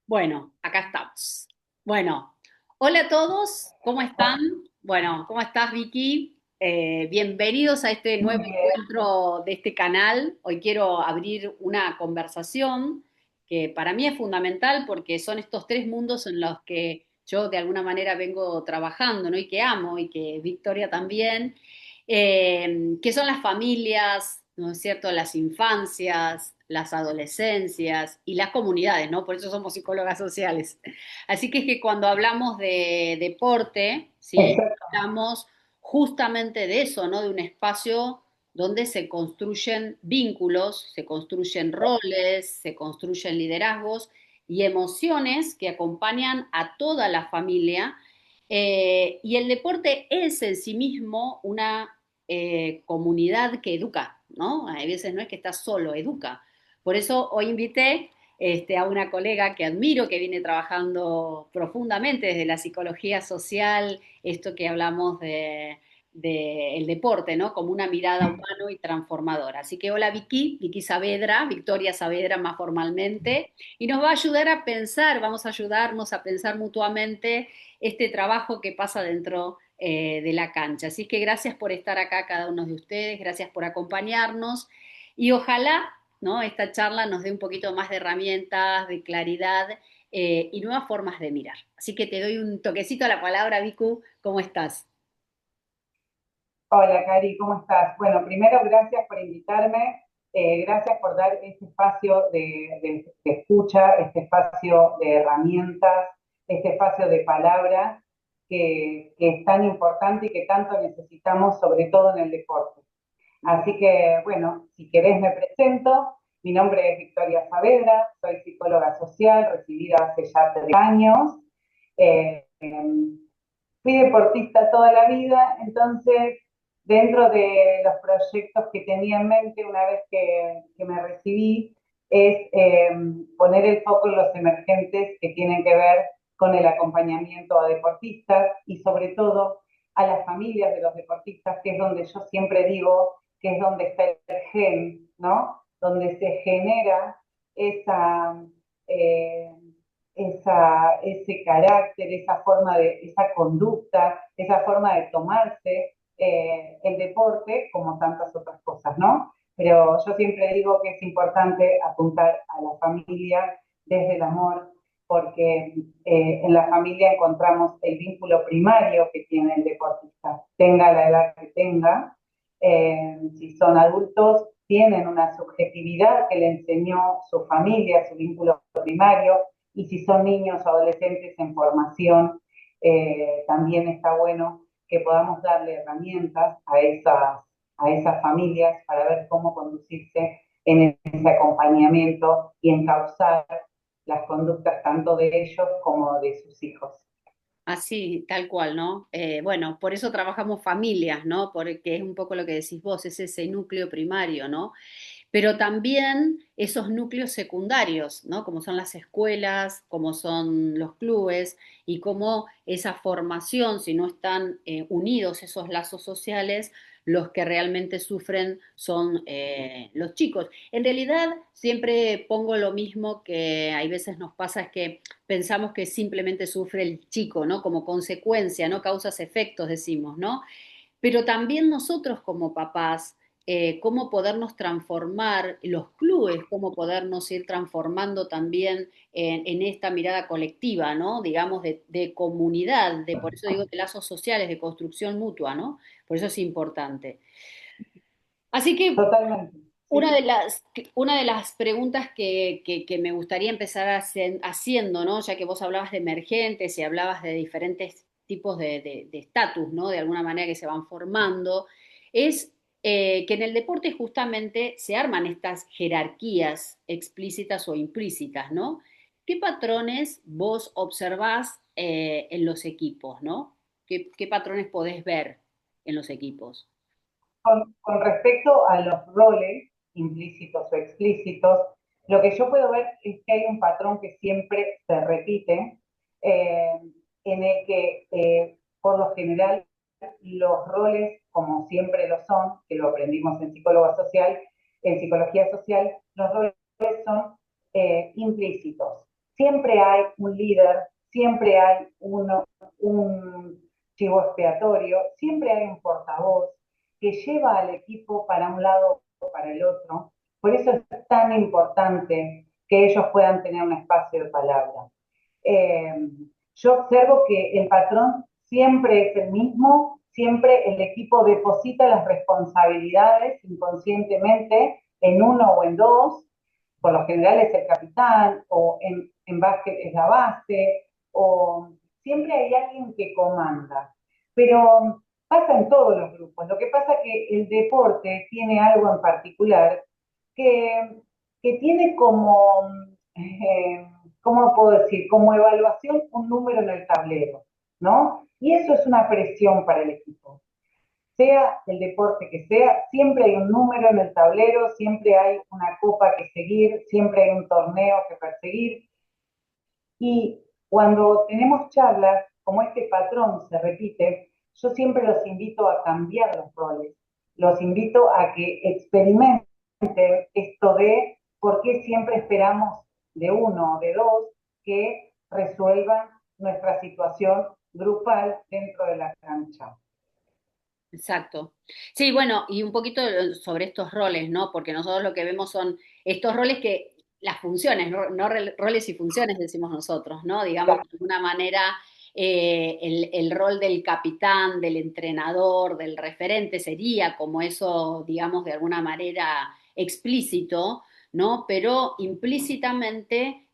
Bueno, acá estamos. Bueno, hola a todos, ¿cómo están? Bueno, ¿cómo estás, Vicky? Bienvenidos a este nuevo Muy bien. encuentro de este canal. Hoy quiero abrir una conversación que para mí es fundamental porque son estos tres mundos en los que yo de alguna manera vengo trabajando, ¿no? Y que amo y que Victoria también, que son las familias, ¿no es cierto? Las infancias, las adolescencias y las comunidades, ¿no? Por eso somos psicólogas sociales. Así que es que cuando hablamos de deporte, ¿sí? Exacto. Hablamos justamente de eso, ¿no? De un espacio donde se construyen vínculos, se construyen roles, se construyen liderazgos y emociones que acompañan a toda la familia. Y el deporte es en sí mismo una comunidad que educa, ¿no? Hay veces no es que está solo, educa. Por eso hoy invité a una colega que admiro, que viene trabajando profundamente desde la psicología social, esto que hablamos el deporte, ¿no? Como una mirada humano y transformadora. Así que hola Vicky, Vicky Saavedra, Victoria Saavedra más formalmente, y nos va a ayudar a pensar, vamos a ayudarnos a pensar mutuamente este trabajo que pasa dentro de la cancha. Así que gracias por estar acá cada uno de ustedes, gracias por acompañarnos y ojalá, ¿no? Esta charla nos dé un poquito más de herramientas, de claridad y nuevas formas de mirar. Así que te doy un toquecito a la palabra, Vicu, ¿cómo estás? Hola, Cari, ¿cómo estás? Bueno, primero, gracias por invitarme, gracias por dar este espacio de escucha, este espacio de herramientas, este espacio de palabra que es tan importante y que tanto necesitamos, sobre todo en el deporte. Así que, bueno, si querés me presento. Mi nombre es Victoria Saavedra, soy psicóloga social, recibida hace ya 3 años. Eh, Fui deportista toda la vida, entonces dentro de los proyectos que tenía en mente una vez que me recibí es poner el foco en los emergentes que tienen que ver con el acompañamiento a deportistas y sobre todo a las familias de los deportistas, que es donde yo siempre digo que es donde está el gen, ¿no? Donde se genera esa, eh, ese carácter, esa conducta, esa forma de tomarse el deporte como tantas otras cosas, ¿no? Pero yo siempre digo que es importante apuntar a la familia desde el amor, porque en la familia encontramos el vínculo primario que tiene el deportista, tenga la edad que tenga. Si son adultos, tienen una subjetividad que le enseñó su familia, su vínculo primario, y si son niños o adolescentes en formación, también está bueno que podamos darle herramientas a esas familias para ver cómo conducirse en ese acompañamiento y encauzar las conductas tanto de ellos como de sus hijos. Así, tal cual, ¿no? Bueno, por eso trabajamos familias, ¿no? Porque es un poco lo que decís vos, es ese núcleo primario, ¿no? Pero también esos núcleos secundarios, ¿no? Como son las escuelas, como son los clubes y cómo esa formación, si no están unidos esos lazos sociales, los que realmente sufren son los chicos. En realidad, siempre pongo lo mismo que hay veces nos pasa, es que pensamos que simplemente sufre el chico, ¿no? Como consecuencia, ¿no? Causas, efectos, decimos, ¿no? Pero también nosotros como papás, cómo podernos transformar, los clubes, cómo podernos ir transformando también en esta mirada colectiva, ¿no? Digamos, de comunidad, de, por eso digo, de lazos sociales, de construcción mutua, ¿no? Por eso es importante. Así que Totalmente, una de ¿sí? las, una de las preguntas que me gustaría empezar haciendo, ¿no? Ya que vos hablabas de emergentes y hablabas de diferentes tipos de estatus, ¿no? De alguna manera que se van formando, es que en el deporte justamente se arman estas jerarquías explícitas o implícitas, ¿no? ¿Qué patrones vos observás en los equipos, ¿no? ¿Qué patrones podés ver en los equipos? Con respecto a los roles implícitos o explícitos, lo que yo puedo ver es que hay un patrón que siempre se repite, eh, en el que por lo general los roles, como siempre lo son, que lo aprendimos en psicóloga social, en psicología social, los roles son implícitos. siempre hay un líder, siempre hay un chivo expiatorio, siempre hay un portavoz que lleva al equipo para un lado o para el otro. Por eso es tan importante que ellos puedan tener un espacio de palabra. Eh, yo observo que el patrón siempre es el mismo, siempre el equipo deposita las responsabilidades inconscientemente en uno o en dos, por lo general es el capitán, o en básquet es la base, o siempre hay alguien que comanda. Pero pasa en todos los grupos. Lo que pasa es que el deporte tiene algo en particular que, que tiene como, ¿cómo puedo decir? Como evaluación un número en el tablero, ¿no? Y eso es una presión para el equipo. Sea el deporte que sea, siempre hay un número en el tablero, siempre hay una copa que seguir, siempre hay un torneo que perseguir. Y cuando tenemos charlas, como este patrón se repite, yo siempre los invito a cambiar los roles, los invito a que experimenten esto de por qué siempre esperamos de uno o de dos que resuelvan nuestra situación grupal dentro de la cancha. Exacto. Sí, bueno, y un poquito sobre estos roles, ¿no? Porque nosotros lo que vemos son estos roles que, las funciones, no roles y funciones decimos nosotros, ¿no? Digamos, de alguna manera, el rol del capitán, del entrenador, del referente sería como eso, digamos, de alguna manera explícito, ¿no? Pero implícitamente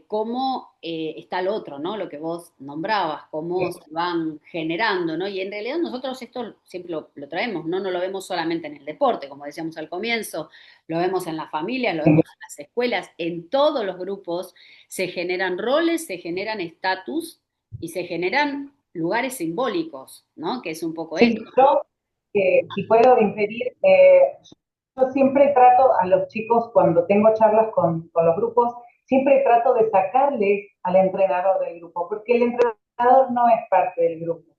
cómo está el otro, ¿no? Lo que vos nombrabas, cómo se van generando, ¿no? Y en realidad nosotros esto siempre lo traemos, ¿no? No lo vemos solamente en el deporte, como decíamos al comienzo, lo vemos en las familias, lo vemos en las escuelas, en todos los grupos se generan roles, se generan estatus y se generan lugares simbólicos, ¿no? Que es un poco Sí, esto. yo, si puedo inferir, yo siempre trato a los chicos, cuando tengo charlas con los grupos, siempre trato de sacarles al entrenador del grupo, porque el entrenador no es parte del grupo,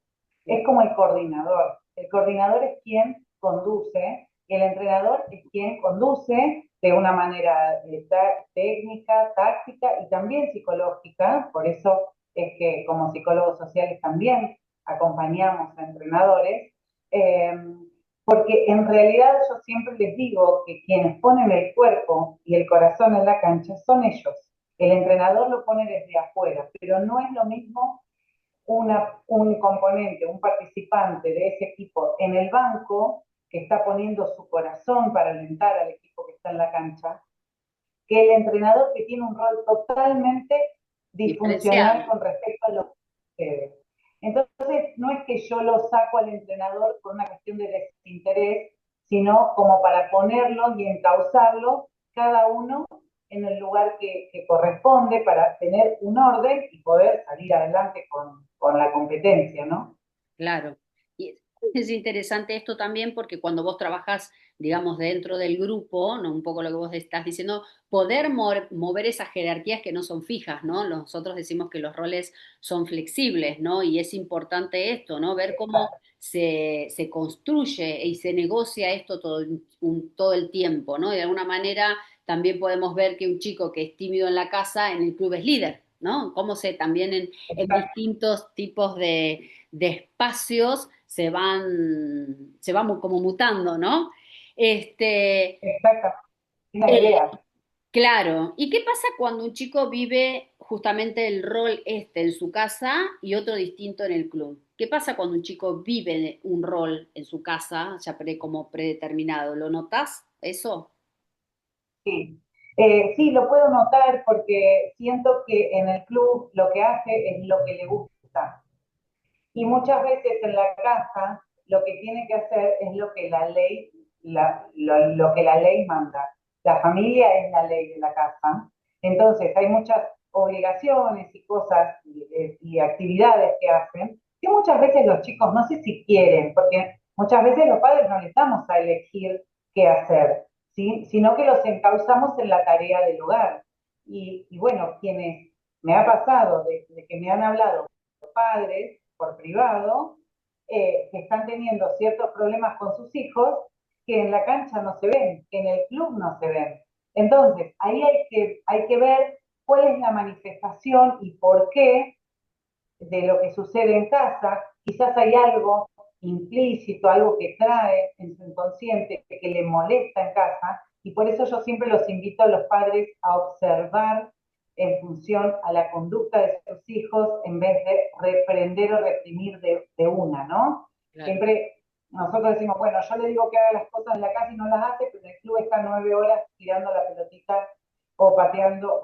es como el coordinador. El coordinador es quien conduce y el entrenador es quien conduce de una manera técnica, táctica y también psicológica. Por eso es que como psicólogos sociales también acompañamos a entrenadores. Eh, porque en realidad yo siempre les digo que quienes ponen el cuerpo y el corazón en la cancha son ellos. El entrenador lo pone desde afuera, pero no es lo mismo un componente, un participante de ese equipo en el banco que está poniendo su corazón para alentar al equipo que está en la cancha, que el entrenador que tiene un rol totalmente disfuncional Diferenciado. con respecto a lo que sucede. Entonces, no es que yo lo saco al entrenador por una cuestión de desinterés, sino como para ponerlo y encauzarlo cada uno en el lugar que corresponde para tener un orden y poder salir adelante con la competencia, ¿no? Claro. Y es interesante esto también porque cuando vos trabajás, digamos, dentro del grupo, ¿no? Un poco lo que vos estás diciendo, poder mover esas jerarquías que no son fijas, ¿no? Nosotros decimos que los roles son flexibles, ¿no? Y es importante esto, ¿no? Ver cómo se construye y se negocia esto todo el tiempo, ¿no? Y de alguna manera también podemos ver que un chico que es tímido en la casa, en el club es líder, ¿no? Cómo se también en distintos tipos de espacios se van como mutando, ¿no? Este, Exactamente, una eh, idea. claro. ¿Y qué pasa cuando un chico vive justamente el rol este en su casa y otro distinto en el club? ¿Qué pasa cuando un chico vive un rol en su casa ya como predeterminado? ¿Lo notas eso? Sí. Sí, lo puedo notar porque siento que en el club lo que hace es lo que le gusta. Y muchas veces en la casa lo que tiene que hacer es lo que la ley, lo que la ley manda. La familia es la ley de la casa. Entonces hay muchas obligaciones y cosas y actividades que hacen que muchas veces los chicos no sé si quieren, porque muchas veces los padres no les damos a elegir qué hacer, ¿sí? Sino que los encauzamos en la tarea del hogar. Y bueno, quienes me ha pasado de que me han hablado padres por privado que están teniendo ciertos problemas con sus hijos que en la cancha no se ven, que en el club no se ven. Entonces, ahí hay que ver cuál es la manifestación y por qué de lo que sucede en casa. Quizás hay algo implícito, algo que trae en su inconsciente que le molesta en casa, y por eso yo siempre los invito a los padres a observar en función a la conducta de sus hijos en vez de reprender o reprimir de una, ¿no? Claro. Siempre nosotros decimos, bueno, yo le digo que haga las cosas en la casa y no las hace, pero en el club está 9 horas tirando la pelotita o pateando.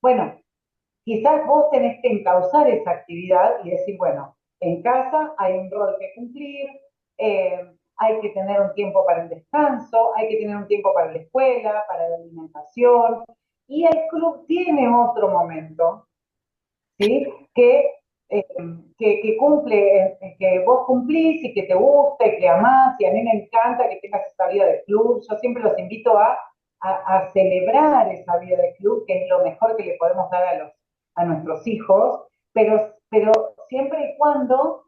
Bueno, quizás vos tenés que encauzar esa actividad y decir, bueno, en casa hay un rol que cumplir, hay que tener un tiempo para el descanso, hay que tener un tiempo para la escuela, para la alimentación, y el club tiene otro momento, ¿sí? Eh, que cumple, que vos cumplís y que te gusta y que amás, y a mí me encanta que tengas esa vida de club. Yo siempre los invito a celebrar esa vida de club, que es lo mejor que le podemos dar a nuestros hijos, pero siempre y cuando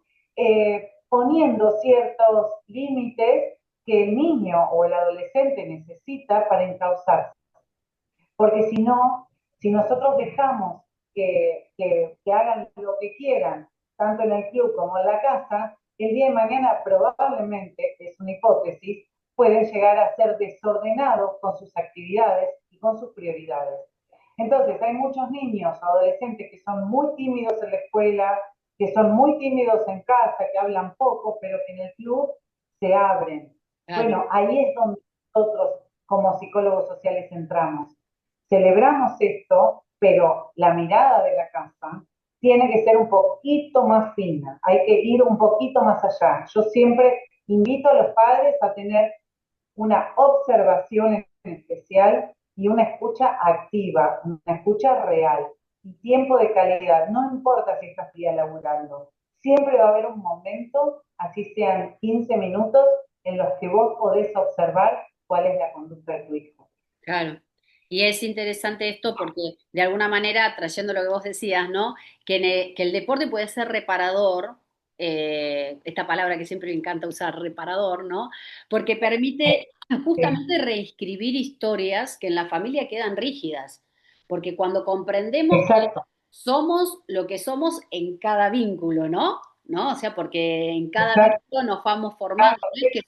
poniendo ciertos límites que el niño o el adolescente necesita para encauzarse. Porque si no, si nosotros dejamos que hagan lo que quieran, tanto en el club como en la casa, el día de mañana probablemente, es una hipótesis, pueden llegar a ser desordenados con sus actividades y con sus prioridades. Entonces, hay muchos niños, adolescentes que son muy tímidos en la escuela, que son muy tímidos en casa, que hablan poco, pero que en el club se abren. Claro. Bueno, ahí es donde nosotros como psicólogos sociales entramos. Celebramos esto, pero la mirada de la casa tiene que ser un poquito más fina, hay que ir un poquito más allá. Yo siempre invito a los padres a tener una observación en especial y una escucha activa, una escucha real y tiempo de calidad. No importa si estás día laburando, siempre va a haber un momento, así sean 15 minutos, en los que vos podés observar cuál es la conducta de tu hijo. Claro. Y es interesante esto porque de alguna manera, trayendo lo que vos decías, ¿no? Que el deporte puede ser reparador, esta palabra que siempre me encanta usar, reparador, ¿no? Porque permite Sí, justamente reescribir historias que en la familia quedan rígidas. Porque cuando comprendemos que exacto, somos lo que somos en cada vínculo, ¿no? ¿No? O sea, porque en cada exacto. vínculo nos vamos formando, no es que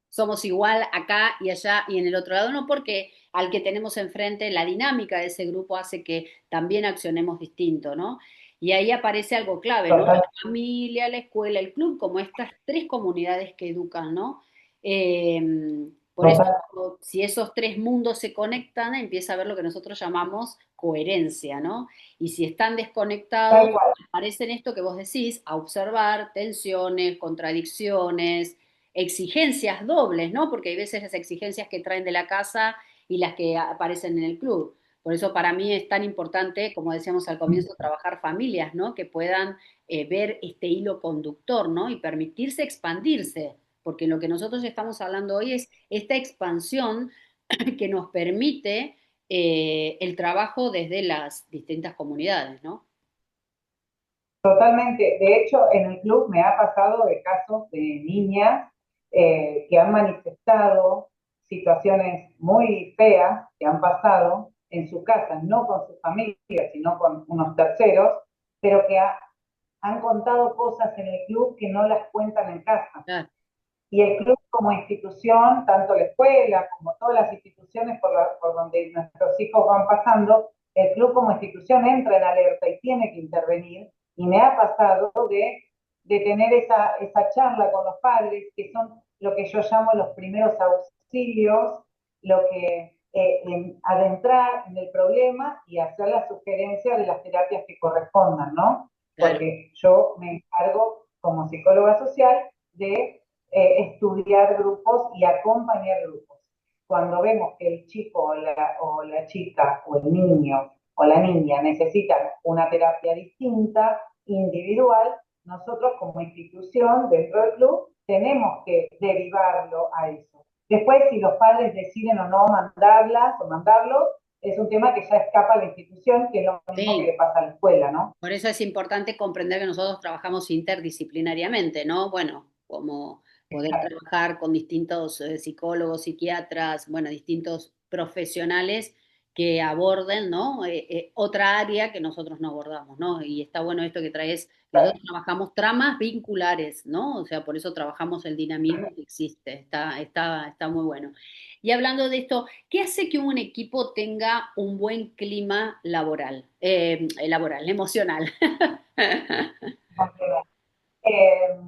somos igual acá y allá y en el otro lado, no, porque al que tenemos enfrente, la dinámica de ese grupo hace que también accionemos distinto, ¿no? Y ahí aparece algo clave, ¿no? La Total, familia, la escuela, el club, como estas tres comunidades que educan, ¿no? Eh, por eso, total, si esos tres mundos se conectan, empieza a ver lo que nosotros llamamos coherencia, ¿no? Y si están desconectados, tal cual. aparecen esto que vos decís, a observar tensiones, contradicciones, exigencias dobles, ¿no? Porque hay veces las exigencias que traen de la casa y las que aparecen en el club. Por eso para mí es tan importante, como decíamos al comienzo, trabajar familias, ¿no? Que puedan ver este hilo conductor, ¿no? Y permitirse expandirse, porque lo que nosotros estamos hablando hoy es esta expansión que nos permite el trabajo desde las distintas comunidades, ¿no? Totalmente. De hecho, en el club me ha pasado de casos de niñas que han manifestado situaciones muy feas que han pasado en su casa, no con su familia, sino con unos terceros, pero que han contado cosas en el club que no las cuentan en casa. Claro, Y el club como institución, tanto la escuela como todas las instituciones por donde nuestros hijos van pasando, el club como institución entra en alerta y tiene que intervenir. Y me ha pasado de tener esa charla con los padres, que son lo que yo llamo los primeros auxilios, lo que adentrar en el problema y hacer la sugerencia de las terapias que correspondan, ¿no? claro, Porque yo me encargo como psicóloga social de estudiar grupos y acompañar grupos. Cuando vemos que el chico o la chica o el niño o la niña necesitan una terapia distinta, individual, nosotros como institución dentro del club tenemos que derivarlo a eso. Después, si los padres deciden o no mandarlas o mandarlos, es un tema que ya escapa a la institución, que es lo mismo que sí. le pasa a la escuela, ¿no? Por eso es importante comprender que nosotros trabajamos interdisciplinariamente, ¿no? Bueno, como poder Exacto. trabajar con distintos psicólogos, psiquiatras, bueno, distintos profesionales que aborden, ¿no? Otra área que nosotros no abordamos, ¿no? Y está bueno esto que traes, que nosotros trabajamos tramas vinculares, ¿no? O sea, por eso trabajamos el dinamismo que existe, está muy bueno. Y hablando de esto, ¿qué hace que un equipo tenga un buen clima laboral, emocional? Eh,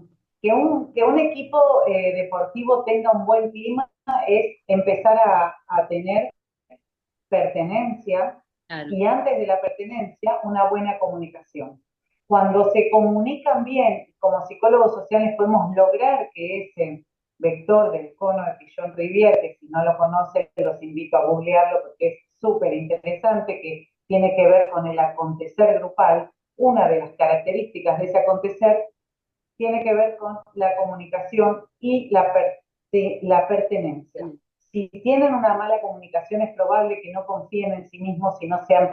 que un equipo deportivo tenga un buen clima es empezar a tener pertenencia Claro. y antes de la pertenencia una buena comunicación. Cuando se comunican bien, como psicólogos sociales podemos lograr que ese vector del cono de Fillon-Rivière, que si no lo conocen los invito a googlearlo porque es súper interesante, que tiene que ver con el acontecer grupal. Una de las características de ese acontecer tiene que ver con la comunicación y la pertenencia. Si tienen una mala comunicación es probable que no confíen en sí mismos y no sean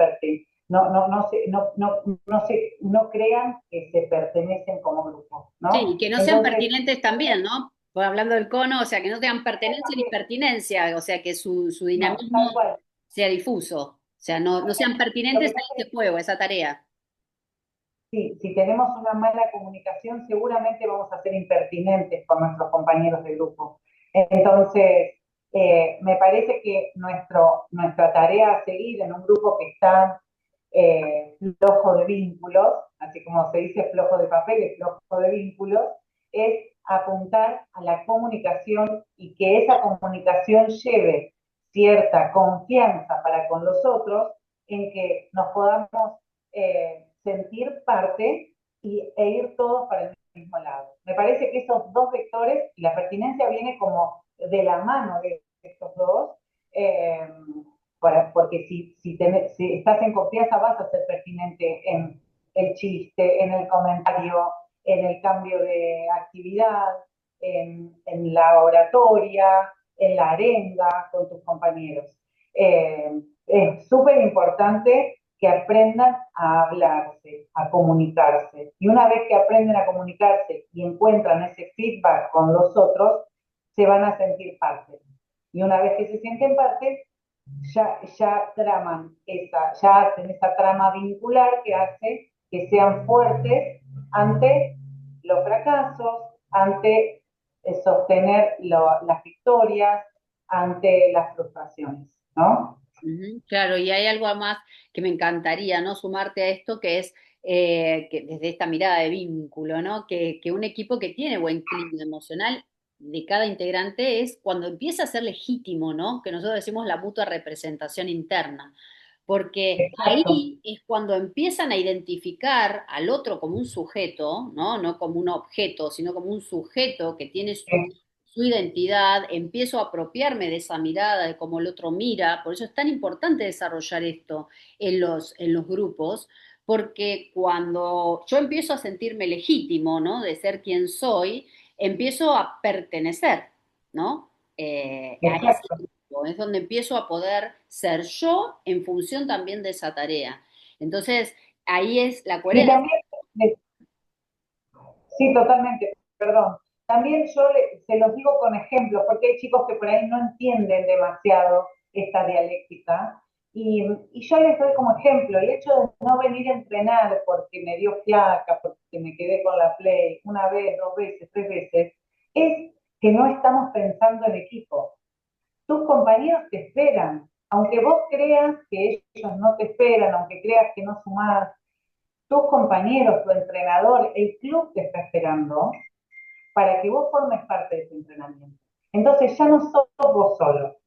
no crean que se pertenecen como grupo, Sí, ¿no? y que no sean Entonces, pertinentes también, ¿no? Pues hablando del cono, o sea, que no tengan pertenencia ni pertinencia, o sea, que su no, tal dinamismo cual. sea difuso, o sea, no sean Lo pertinentes que a pasa es este juego, a esa tarea. sí, si tenemos una mala comunicación, seguramente vamos a ser impertinentes con nuestros compañeros de grupo. Entonces, me parece que nuestra tarea a seguir en un grupo que está flojo de vínculos, así como se dice flojo de papeles, flojo de vínculos, es apuntar a la comunicación y que esa comunicación lleve cierta confianza para con los otros en que nos podamos sentir parte e ir todos para el mismo lado. Me parece que esos dos vectores, y la pertinencia viene como de la mano de estos dos, eh, porque si estás en confianza vas a ser pertinente en el chiste, en el comentario, en el cambio de actividad, en la oratoria, en la arenga con tus compañeros. Es súper importante que aprendan a hablarse, a comunicarse. Y una vez que aprenden a comunicarse y encuentran ese feedback con los otros, se van a sentir parte. Y una vez que se sienten parte, ya traman ya hacen esa trama vincular que hace que sean fuertes ante los fracasos, ante sostener las victorias, ante las frustraciones, ¿no? Ujú, claro, y hay algo más que me encantaría, ¿no? Sumarte a esto, que es que desde esta mirada de vínculo, ¿no? Que un equipo que tiene buen clima emocional de cada integrante es cuando empieza a ser legítimo, ¿no? Que nosotros decimos la mutua representación interna, porque Exacto. ahí es cuando empiezan a identificar al otro como un sujeto, ¿no? No como un objeto, sino como un sujeto que tiene su identidad, empiezo a apropiarme de esa mirada, de cómo el otro mira, por eso es tan importante desarrollar esto en los grupos, porque cuando yo empiezo a sentirme legítimo, ¿no? De ser quien soy, empiezo a pertenecer, ¿no? A ese Exacto. grupo, es donde empiezo a poder ser yo en función también de esa tarea. Entonces, ahí es la Y coherencia. también, sí, totalmente, perdón. También se los digo con ejemplos, porque hay chicos que por ahí no entienden demasiado esta dialéctica. Y yo les doy como ejemplo, el hecho de no venir a entrenar porque me dio flaca, porque me quedé con la play una vez, dos veces, tres veces, es que no estamos pensando en equipo. Tus compañeros te esperan, aunque vos creas que ellos no te esperan, aunque creas que no sumás, tus compañeros, tu entrenador, el club te está esperando para que vos formes parte de tu entrenamiento. Entonces ya no sos vos solo,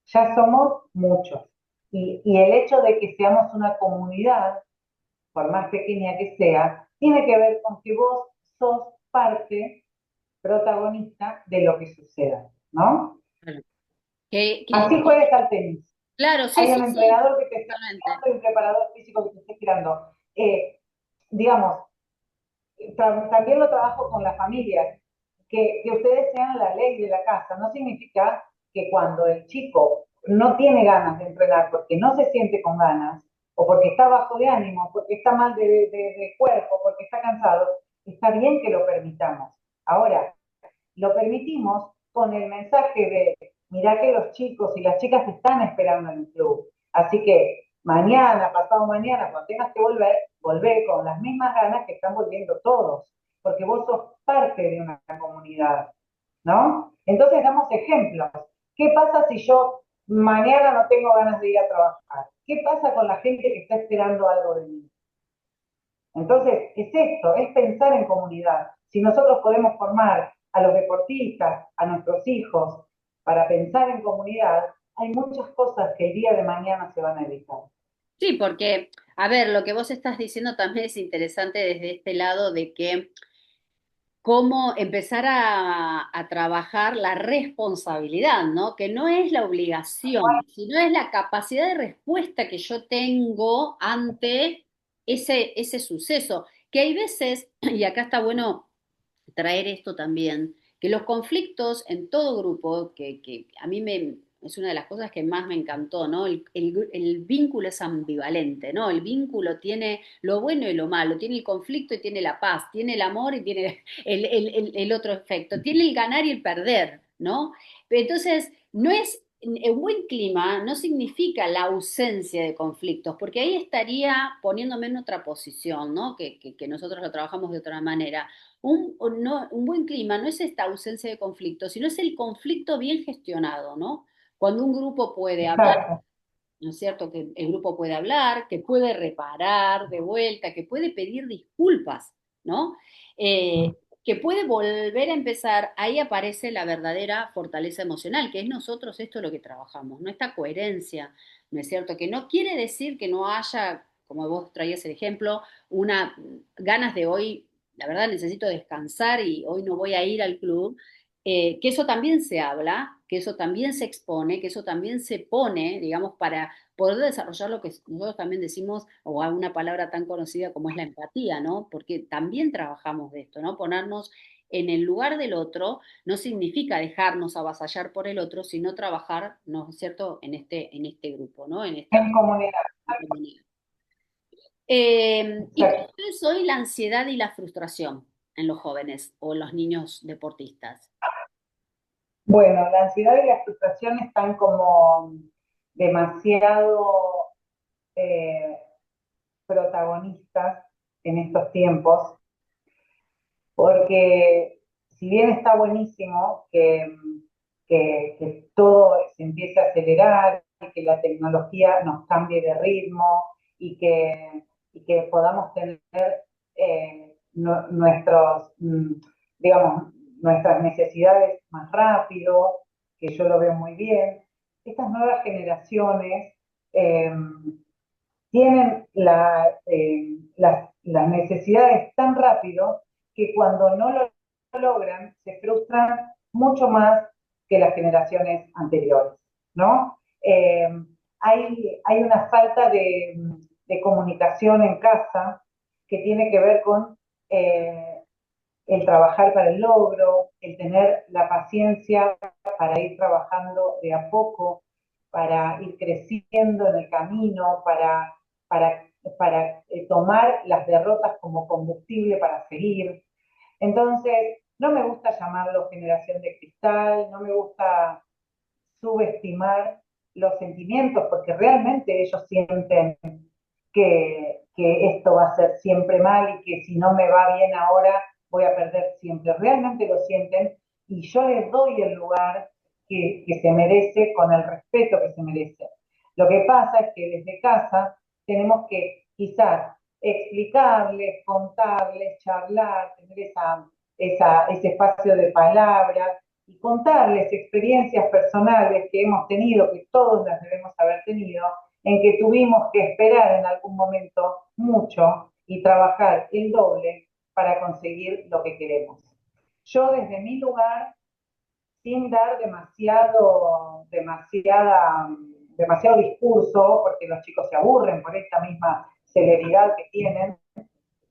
ya somos muchos. Y el hecho de que seamos una comunidad, por más pequeña que sea, tiene que ver con que vos sos parte protagonista de lo que suceda, ¿no? Claro. Así juegues al tenis. Claro, sí, Hay sí, un sí, entrenador que te está totalmente. esperando y un preparador físico que te está esperando. Digamos, también lo trabajo con las familias, que ustedes sean la ley de la casa. No significa que cuando el chico no tiene ganas de entrenar porque no se siente con ganas, o porque está bajo de ánimo, porque está mal de cuerpo, porque está cansado, está bien que lo permitamos. Ahora, lo permitimos con el mensaje de, mirá que los chicos y las chicas te están esperando en el club. Así que mañana, pasado mañana, cuando tengas que volver, volvé con las mismas ganas que están volviendo todos, porque vos sos parte de una comunidad, ¿no? Entonces damos ejemplos. ¿Qué pasa si yo mañana no tengo ganas de ir a trabajar? ¿Qué pasa con la gente que está esperando algo de mí? Entonces, es esto, es pensar en comunidad. Si nosotros podemos formar a los deportistas, a nuestros hijos, para pensar en comunidad, hay muchas cosas que el día de mañana se van a evitar. Sí, porque, a ver, lo que vos estás diciendo también es interesante desde este lado de que cómo empezar a trabajar la responsabilidad, ¿no? Que no es la obligación, sino es la capacidad de respuesta que yo tengo ante ese suceso. Que hay veces, y acá está bueno traer esto también, que los conflictos en todo grupo, que a mí es una de las cosas que más me encantó, ¿no? El vínculo es ambivalente, ¿no? El vínculo tiene lo bueno y lo malo, tiene el conflicto y tiene la paz, tiene el amor y tiene el otro efecto, tiene el ganar y el perder, ¿no? Entonces, no es un buen clima no significa la ausencia de conflictos, porque ahí estaría poniéndome en otra posición, ¿no? Que nosotros lo trabajamos de otra manera. Un buen clima no es esta ausencia de conflicto, sino es el conflicto bien gestionado, ¿no? Cuando un grupo puede hablar, Exacto. ¿no es cierto? Que el grupo puede hablar, que puede reparar de vuelta, que puede pedir disculpas, ¿no? Que puede volver a empezar, ahí aparece la verdadera fortaleza emocional, que es nosotros esto lo que trabajamos, ¿no? Esta coherencia, ¿no es cierto? Que no quiere decir que no haya, como vos traías el ejemplo, una ganas de hoy, la verdad necesito descansar y hoy no voy a ir al club, que eso también se habla, que eso también se expone, que eso también se pone, digamos, para poder desarrollar lo que nosotros también decimos, o a una palabra tan conocida como es la empatía, ¿no? Porque también trabajamos de esto, ¿no? Ponernos en el lugar del otro no significa dejarnos avasallar por el otro, sino trabajar, ¿no es cierto?, en este grupo, ¿no? En esta En comunidad. comunidad. ¿Y cómo Exacto. es hoy la ansiedad y la frustración en los jóvenes o en los niños deportistas? Bueno, la ansiedad y la frustración están como demasiado eh, protagonistas en estos tiempos, porque si bien está buenísimo que todo se empiece a acelerar y que la tecnología nos cambie de ritmo y que podamos tener nuestros, digamos, nuestras necesidades más rápido, que yo lo veo muy bien, estas nuevas generaciones eh, tienen las necesidades tan rápido que cuando no lo logran se frustran mucho más que las generaciones anteriores, ¿no? Hay una falta de comunicación en casa que tiene que ver con el trabajar para el logro, el tener la paciencia para ir trabajando de a poco, para ir creciendo en el camino, para, para tomar las derrotas como combustible para seguir. Entonces, no me gusta llamarlo generación de cristal, no me gusta subestimar los sentimientos, porque realmente ellos sienten que esto va a ser siempre mal y que si no me va bien ahora voy a perder siempre. Realmente lo sienten y yo les doy el lugar que se merece con el respeto que se merece. Lo que pasa es que desde casa tenemos que quizás explicarles, contarles, charlar, tener ese espacio de palabras y contarles experiencias personales que hemos tenido, que todos las debemos haber tenido, en que tuvimos que esperar en algún momento mucho y trabajar el doble para conseguir lo que queremos. Yo desde mi lugar, sin dar demasiado discurso, porque los chicos se aburren por esta misma celeridad que tienen,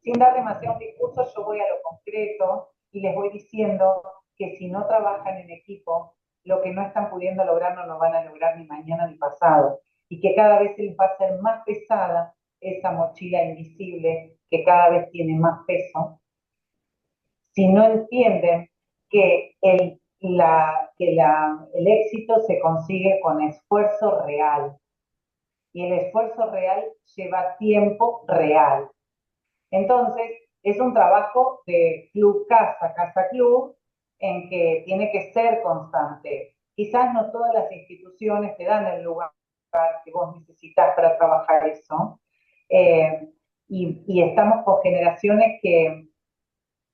sin dar demasiado discurso, yo voy a lo concreto y les voy diciendo que si no trabajan en equipo, lo que no están pudiendo lograr no lo van a lograr ni mañana ni pasado. Y que cada vez se les va a hacer más pesada esa mochila invisible que cada vez tiene más peso. Si no entienden que el éxito se consigue con esfuerzo real y el esfuerzo real lleva tiempo real. Entonces, es un trabajo de club-casa, casa-club, en que tiene que ser constante. Quizás no todas las instituciones te dan el lugar que vos necesitas para trabajar eso. Eh, y estamos con generaciones que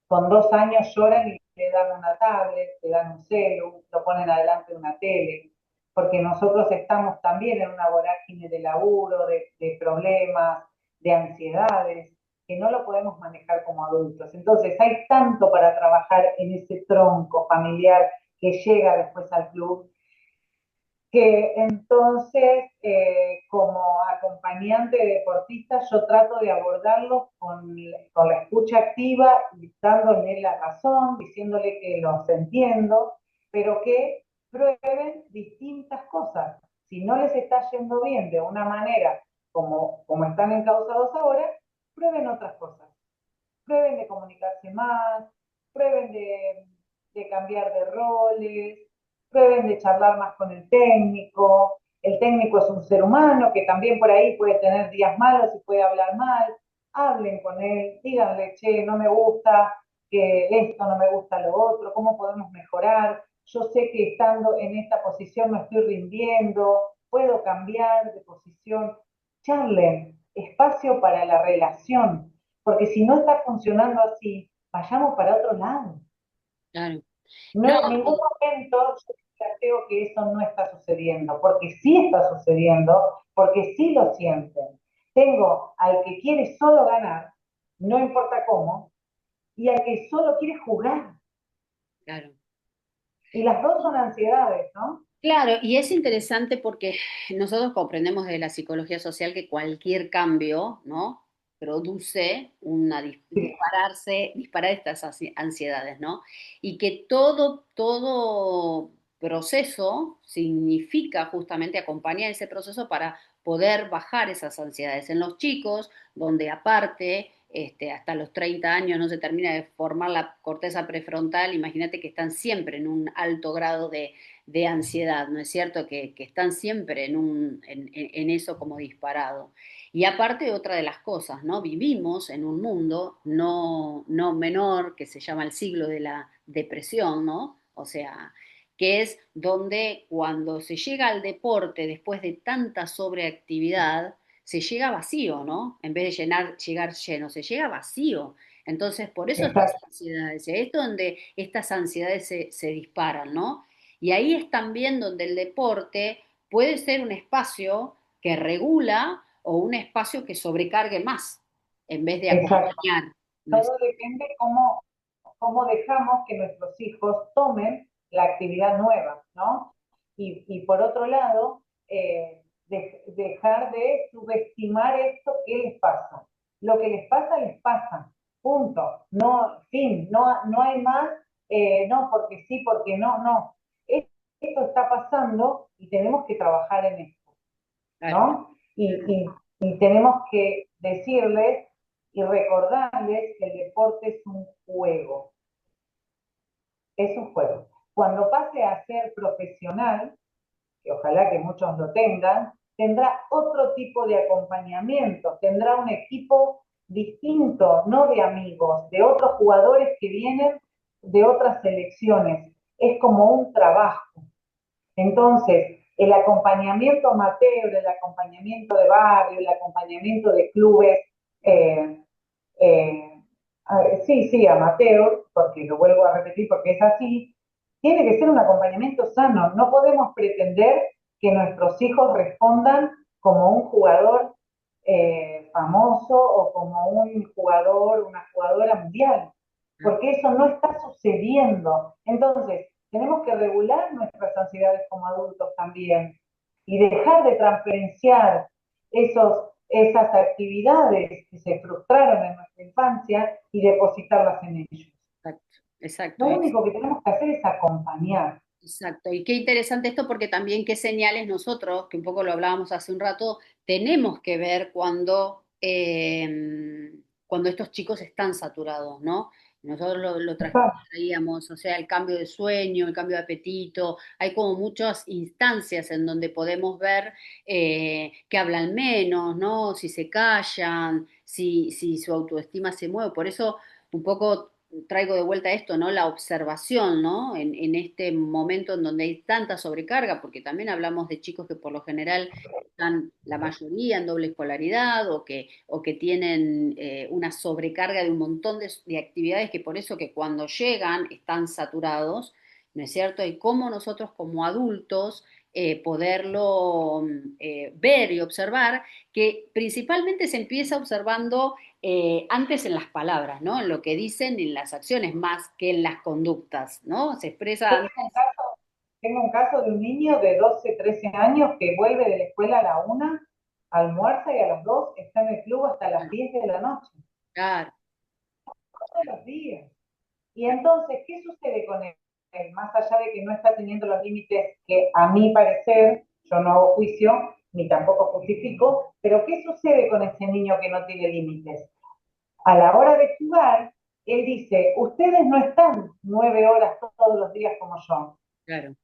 con 2 años lloran y le dan una tablet, le dan un celu, lo ponen adelante de una tele, porque nosotros estamos también en una vorágine de laburo, de problemas, de ansiedades, que no lo podemos manejar como adultos. Entonces hay tanto para trabajar en ese tronco familiar que llega después al club, que entonces como acompañante de deportistas yo trato de abordarlos con la escucha activa, dándole la razón, diciéndole que los entiendo, pero que prueben distintas cosas. Si no les está yendo bien de una manera como están encausados ahora, prueben otras cosas. Prueben de comunicarse más, prueben de cambiar de roles, prueben de charlar más con el técnico. El técnico es un ser humano que también por ahí puede tener días malos y puede hablar mal. Hablen con él, díganle, che, no me gusta que esto, no me gusta lo otro, ¿cómo podemos mejorar? Yo sé que estando en esta posición no estoy rindiendo, puedo cambiar de posición. Charlen, espacio para la relación, porque si no está funcionando así, vayamos para otro lado. Claro. No, No, en ningún momento yo planteo que eso no está sucediendo, porque sí está sucediendo, porque sí lo sienten. Tengo al que quiere solo ganar, no importa cómo, y al que solo quiere jugar. claro. Y las dos son ansiedades, ¿no? Claro, y es interesante porque nosotros comprendemos de la psicología social que cualquier cambio, ¿no? Produce Sí, disparar estas ansiedades, ¿no? Y que todo proceso significa justamente acompañar ese proceso para poder bajar esas ansiedades. En los chicos, donde aparte, hasta los 30 años no se termina de formar la corteza prefrontal, imagínate que están siempre en un alto grado de ansiedad, ¿no es cierto? Que están siempre en eso como disparado. Y aparte otra de las cosas, ¿no? Vivimos en un mundo no menor que se llama el siglo de la depresión, ¿no? O sea, que es donde cuando se llega al deporte después de tanta sobreactividad, se llega vacío, ¿no? En vez de llegar lleno, se llega vacío. Entonces, por eso estas exacto. ansiedades, es donde estas ansiedades se disparan, ¿no? Y ahí es también donde el deporte puede ser un espacio que regula o un espacio que sobrecargue más en vez de Exacto. acompañar. ¿No es? Todo depende cómo dejamos que nuestros hijos tomen la actividad nueva, ¿no? Y por otro lado, dejar de subestimar esto que les pasa. Lo que les pasa, punto. No, fin, no hay más, no, porque sí, porque no, no. Esto está pasando y tenemos que trabajar en esto, Claro, ¿no? Y tenemos que decirles y recordarles que el deporte es un juego, es un juego. Cuando pase a ser profesional, que ojalá que muchos lo tengan, tendrá otro tipo de acompañamiento, tendrá un equipo distinto, no de amigos, de otros jugadores que vienen de otras selecciones. Es como un trabajo. Entonces, el acompañamiento amateur, el acompañamiento de barrio, el acompañamiento de clubes, eh, eh, sí, sí, amateur, porque lo vuelvo a repetir porque es así, tiene que ser un acompañamiento sano. No podemos pretender que nuestros hijos respondan como un jugador famoso o como un jugador, una jugadora mundial, porque eso no está sucediendo. Entonces, tenemos que regular nuestras ansiedades como adultos también y dejar de transferenciar esas actividades que se frustraron en nuestra infancia y depositarlas en ellos. exacto, exacto. Lo único que tenemos que hacer es acompañar. Exacto, y qué interesante esto porque también qué señales nosotros, que un poco lo hablábamos hace un rato, tenemos que ver cuando estos chicos están saturados, ¿no? Nosotros lo Exacto. traíamos, o sea, el cambio de sueño, el cambio de apetito, hay como muchas instancias en donde podemos ver que hablan menos, ¿no? Si se callan, si su autoestima se mueve. Por eso un poco traigo de vuelta esto, ¿no? La observación, ¿no? En este momento en donde hay tanta sobrecarga, porque también hablamos de chicos que por lo general están la mayoría en doble escolaridad o que tienen una sobrecarga de un montón de actividades que por eso que cuando llegan están saturados, ¿no es cierto? Y cómo nosotros como adultos poderlo ver y observar, que principalmente se empieza observando antes en las palabras, ¿no? En lo que dicen, en las acciones, más que en las conductas, ¿no? Se expresa antes. Tengo un caso de un niño de 12 13 años que vuelve de la escuela a la 1, almuerza y a las 2 está en el club hasta las 10 de la noche, Claro, todos los días. Y entonces, ¿qué sucede con él? Más allá de que no está teniendo los límites que a mi parecer, yo no hago juicio, ni tampoco justifico, pero ¿qué sucede con ese niño que no tiene límites? A la hora de jugar, él dice, ustedes no están 9 horas todos los días como yo, claro,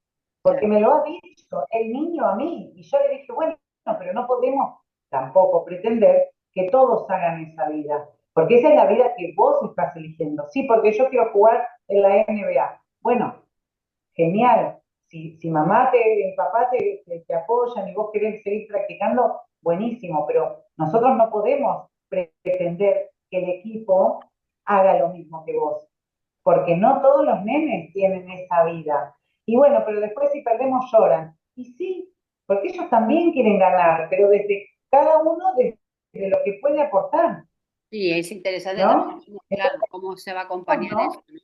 porque claro. me lo ha dicho el niño a mí. Y yo le dije, bueno, pero no podemos tampoco pretender que todos hagan esa vida, porque esa es la vida que vos estás eligiendo. Sí, porque yo quiero jugar en la NBA. Bueno, genial. Si mamá y papá te apoyan y vos querés seguir practicando, buenísimo, pero nosotros no podemos pretender que el equipo haga lo mismo que vos, porque no todos los nenes tienen esa vida. Y bueno, pero después si perdemos lloran. Y sí, porque ellos también quieren ganar, pero desde cada uno desde lo que puede aportar, Sí, es interesante también, ¿no? claro, Entonces, cómo se va a acompañar eso, ¿no? ¿no?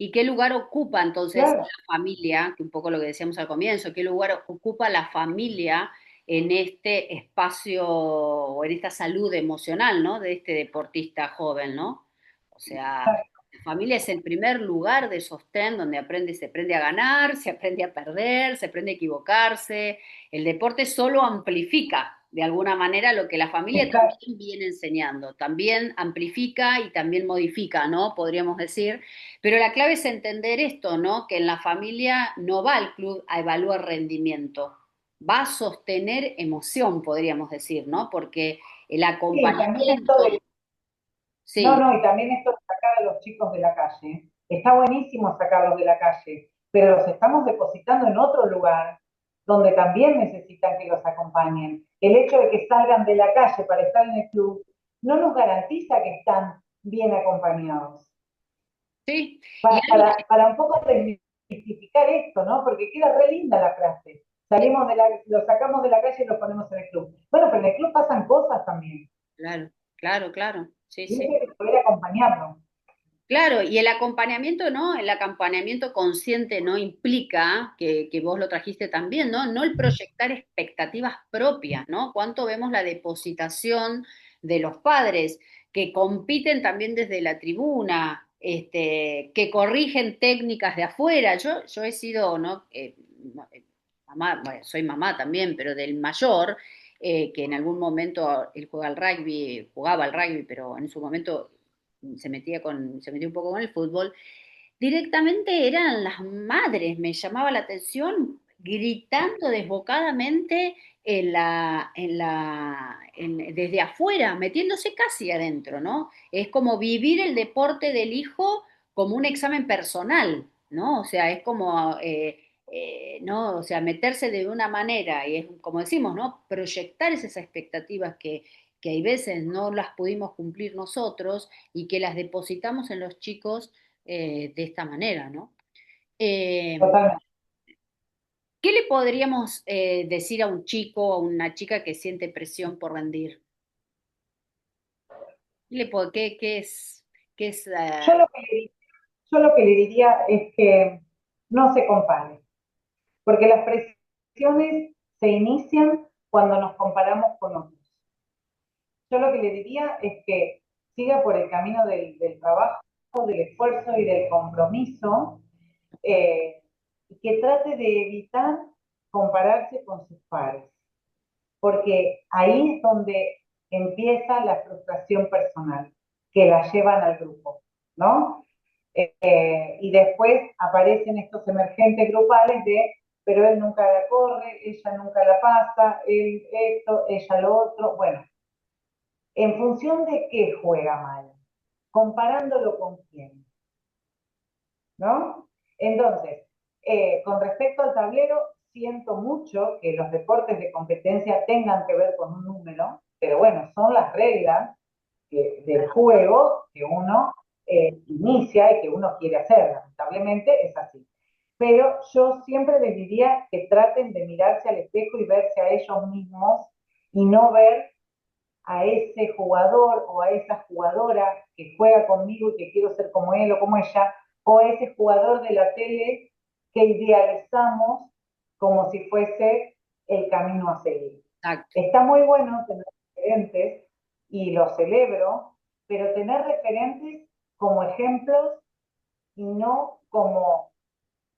¿Y qué lugar ocupa entonces Claro. la familia, que un poco lo que decíamos al comienzo, qué lugar ocupa la familia en este espacio o en esta salud emocional, ¿no? De este deportista joven, ¿no? O sea, la familia es el primer lugar de sostén donde aprende, se aprende a ganar, se aprende a perder, se aprende a equivocarse. El deporte solo amplifica de alguna manera lo que la familia Exacto. también viene enseñando, también amplifica y también modifica, ¿no? Podríamos decir, pero la clave es entender esto, ¿no? Que en la familia no va al club a evaluar rendimiento, va a sostener emoción, podríamos decir, ¿no? Porque el Sí, también esto acompañamiento, de no, sí, no, y también esto de sacar a los chicos de la calle. Está buenísimo sacarlos de la calle, pero los estamos depositando en otro lugar donde también necesitan que los acompañen. El hecho de que salgan de la calle para estar en el club no nos garantiza que están bien acompañados. sí, y Para, algo para, para un poco desmitificar esto, ¿no? Porque queda re linda la frase. que, Salimos de la, los sacamos de la calle y los ponemos en el club. Bueno, pero en el club pasan cosas también. claro, claro, claro, sí, Y sí. hay que poder acompañarlo. Claro, y el acompañamiento, ¿no? El acompañamiento consciente no implica, que vos lo trajiste también, ¿no? No el proyectar expectativas propias, ¿no? Cuánto vemos la depositación de los padres que compiten también desde la tribuna, que corrigen técnicas de afuera. Yo he sido, ¿no? Mamá, bueno, soy mamá también, pero del mayor, que en algún momento él juega al rugby, jugaba al rugby, pero en su momento se metió un poco con el fútbol, directamente eran las madres, me llamaba la atención, gritando desbocadamente desde afuera, metiéndose casi adentro, ¿no? Es como vivir el deporte del hijo como un examen personal, ¿no? O sea, es como, ¿no? O sea, meterse de una manera y es como decimos, ¿no? Proyectar esas expectativas que hay veces no las pudimos cumplir nosotros y que las depositamos en los chicos de esta manera, ¿no? Eh, Totalmente. ¿Qué le podríamos decir a un chico o a una chica que siente presión por rendir? ¿Qué es Yo lo que le, yo lo que le diría es que no se compare, porque las presiones se inician cuando nos comparamos con otros. Yo lo que le diría es que siga por el camino del trabajo, del esfuerzo y del compromiso, y que trate de evitar compararse con sus pares, porque ahí es donde empieza la frustración personal, que la llevan al grupo, ¿no? Y después aparecen estos emergentes grupales de, pero él nunca la corre, ella nunca la pasa, él esto, ella lo otro. Bueno, ¿en función de qué juega mal? Comparándolo con quién, ¿no? Entonces, con respecto al tablero, siento mucho que los deportes de competencia tengan que ver con un número, pero bueno, son las reglas del juego que uno inicia y que uno quiere hacer. Lamentablemente es así. Pero yo siempre les diría que traten de mirarse al espejo y verse a ellos mismos y no ver a ese jugador o a esa jugadora que juega conmigo y que quiero ser como él o como ella, o a ese jugador de la tele que idealizamos como si fuese el camino a seguir. Exacto. Está muy bueno tener referentes y lo celebro, pero tener referentes como ejemplos y no como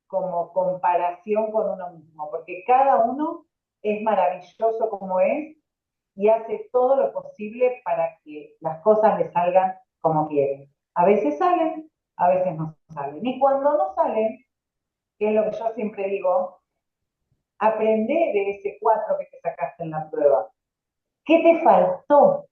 comparación con uno mismo, porque cada uno es maravilloso como es y hace todo lo posible para que las cosas le salgan como quieren. A veces salen, a veces no salen. Y cuando no salen, que es lo que yo siempre digo, aprende de ese 4 que te sacaste en la prueba. ¿Qué te faltó?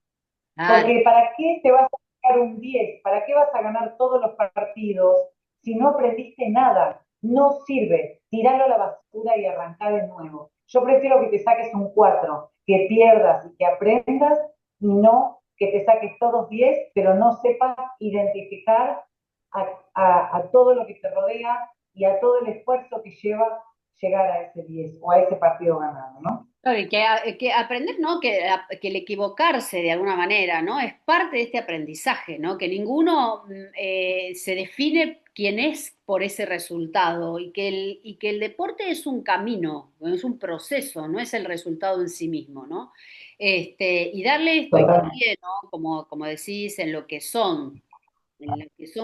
Claro. Porque ¿para qué te vas a sacar un 10? ¿Para qué vas a ganar todos los partidos si no aprendiste nada? No sirve. Tiralo a la basura y arrancá de nuevo. Yo prefiero que te saques un 4, que pierdas y que aprendas, y no que te saques todos 10, pero no sepas identificar a todo lo que te rodea y a todo el esfuerzo que lleva llegar a ese 10 o a ese partido ganado, ¿no? Claro, y que aprender, ¿no? Que el equivocarse de alguna manera, ¿no? Es parte de este aprendizaje, ¿no? Que ninguno se define quién es por ese resultado y que el deporte es un camino, ¿no? Es un proceso, no es el resultado en sí mismo, ¿no? Y darle esto Totalmente. hincapié, ¿no? Como decís, en lo que son